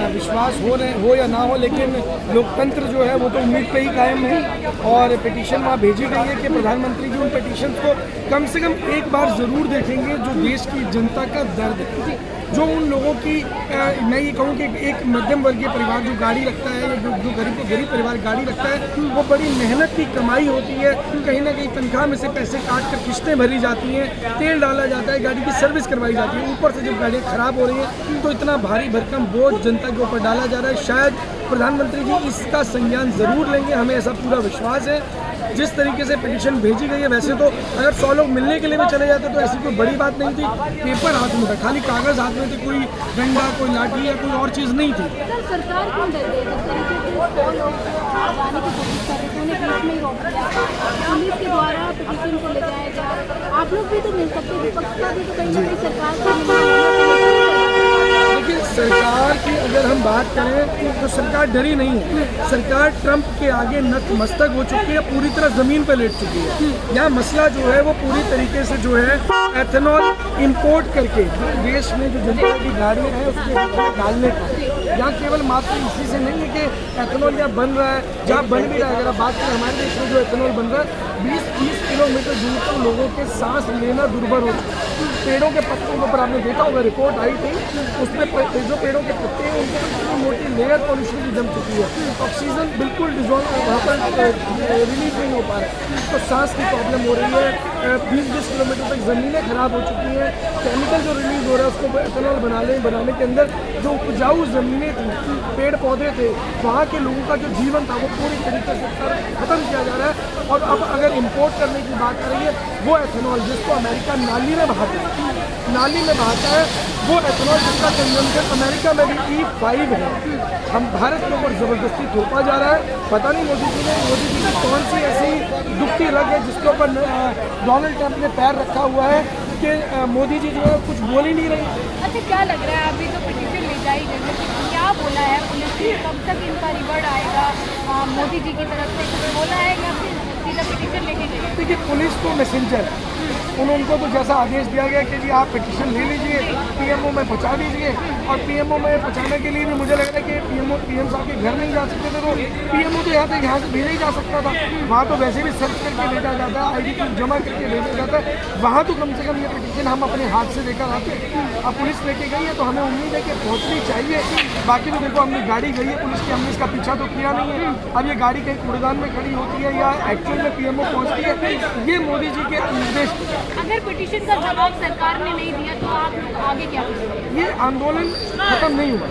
विश्वास हो या ना हो, लेकिन लोकतंत्र जो है वो तो उम्मीद पे ही कायम है। और पिटीशन वहाँ भेजी गई है कि प्रधानमंत्री जी उन पिटीशन को कम से कम एक बार ज़रूर देखेंगे जो देश की जनता का दर्द है, जो उन लोगों की मैं ये कहूँ कि एक मध्यम वर्गीय परिवार जो गाड़ी रखता है या जो गरीब परिवार गाड़ी रखता है, वो बड़ी मेहनत की कमाई होती है, कहीं ना कहीं तनख्वाह में से पैसे काट कर किस्तें भरी जाती हैं, तेल डाला जाता है, गाड़ी की सर्विस करवाई जाती है, ऊपर से जब गाड़ियाँ ख़राब हो रही हैं तो इतना भारी भरकम बोझ जनता के ऊपर डाला जा रहा है। शायद प्रधानमंत्री जी इसका संज्ञान ज़रूर लेंगे, हमें ऐसा पूरा विश्वास है। जिस तरीके से पिटीशन भेजी गई है, वैसे तो अगर 100 लोग मिलने के लिए भी चले जाते तो ऐसी कोई बड़ी बात नहीं थी, पेपर हाथ में था, खाली कागज़ हाथ में थे, कोई डंडा, कोई लाठी या कोई और चीज़ नहीं थी। सरकार क्यों डर गई? जिस तरीके से 100 लोग जाने की कोशिश कर रहे थे, उन्हें बीच में ही रोक दिया, पुलिस के द्वारा पिटीशन को ले जाएगा, आप लोग भी तो मिल सकते, विपक्ष का भी तो कहीं ना कहीं सरकार को। देखिए, सरकार की अगर हम बात करें तो सरकार डरी नहीं है। सरकार ट्रंप के आगे नतमस्तक हो चुकी है, पूरी तरह ज़मीन पर लेट चुकी है। यहाँ मसला जो है वो पूरी तरीके से जो है एथेनॉल इंपोर्ट करके देश में जो जनता की गाड़ियाँ हैं उसके डालने का, यहाँ केवल मात्र इसी से नहीं है कि एथेनॉल यहाँ बन रहा है, जहाँ बन भी रहा है। अगर आप बात करें हमारे देश में जो एथेनॉल बन रहा है, 20-30 किलोमीटर दूर तक लोगों के सांस लेना दुर्भर हो चुका है। पेड़ों के पत्तों के ऊपर आपने देखा होगा, रिपोर्ट आई थी, उसमें जो पेड़ों के पत्ते हैं उनके ऊपर इतनी मोटी लेयर पॉल्यूशन की जम चुकी है, ऑक्सीजन बिल्कुल डिजॉल्व वहाँ पर रिलीज नहीं हो पा रहा है, तो सांस की प्रॉब्लम हो रही है। 20-20 किलोमीटर तक ज़मीनें खराब हो चुकी हैं, केमिकल जो रिलीज हो रहा है उसको एथेनॉल बनाने के अंदर जो उपजाऊ ज़मीनें थी, पेड़ पौधे थे, वहाँ के लोगों का जो जीवन था वो पूरी तरीके से ख़त्म किया जा रहा है। और अब अगर इम्पोर्ट करने की बात करेंगे, वो एथेनॉल जिसको अमेरिका नाली में बहाता है, वो एथेनॉल जिसका कंजम्पशन अमेरिका में भी E5 है, हम भारत के ऊपर ज़बरदस्ती थोपा जा रहा है। पता नहीं मोदी जी की कौन सी ऐसी दुखती रग है जिसके ऊपर डोनाल्ड ट्रंप ने पैर रखा हुआ है कि मोदी जी जो है कुछ बोल ही नहीं रहे। अच्छा, क्या लग रहा है अभी तो पिटीशन ले जाई गई है, क्या बोला है पुलिस ने, कब तक इनका रिवर्ड आएगा? मोदी जी की तरफ से कुछ बोला है या फिर सीधा पिटीशन लेके गए? देखिए, पुलिस तो मैसेंजर है, उनको तो जैसा आदेश दिया गया कि जी आप पिटीशन ले लीजिए, पीएमओ में पहुंचा दीजिए। और पीएमओ में पहुंचाने के लिए भी मुझे लग रहा है कि पीएम साहब के घर नहीं जा सकते थे, तो पीएमओ तो यहाँ से भेजा ही जा सकता था, वहाँ तो वैसे भी सर्च करके भेजा जाता है, ID प्रूफ जमा करके भेजा जाता है, वहाँ तो कम से कम ये पिटीशन हम अपने हाथ से लेकर आते। अब पुलिस लेके गई है तो हमें उम्मीद है कि पहुँचनी चाहिए। बाकी तो देखो, हमने गाड़ी गई है पुलिस की, हमने इसका पीछा तो किया नहीं है। अब ये गाड़ी कहीं कूड़ेदान में खड़ी होती है या एक्चुअल में पीएमओ पहुँचती है, ये मोदी जी के निर्देश। अगर पिटीशन का जवाब सरकार ने नहीं दिया तो आप लोग आगे क्या करेंगे? ये आंदोलन खत्म नहीं हुआ,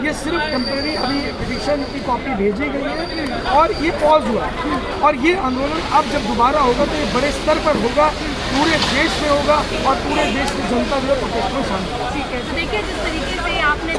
ये सिर्फ टेम्परेरी अभी पिटीशन की कॉपी भेजी गई है और ये पॉज हुआ है। और ये आंदोलन अब जब दोबारा होगा तो ये बड़े स्तर पर होगा, पूरे देश में होगा और पूरे देश की जनता जो है प्रोटेस्ट में शामिल। ठीक है, तो देखिए जिस तरीके से आपने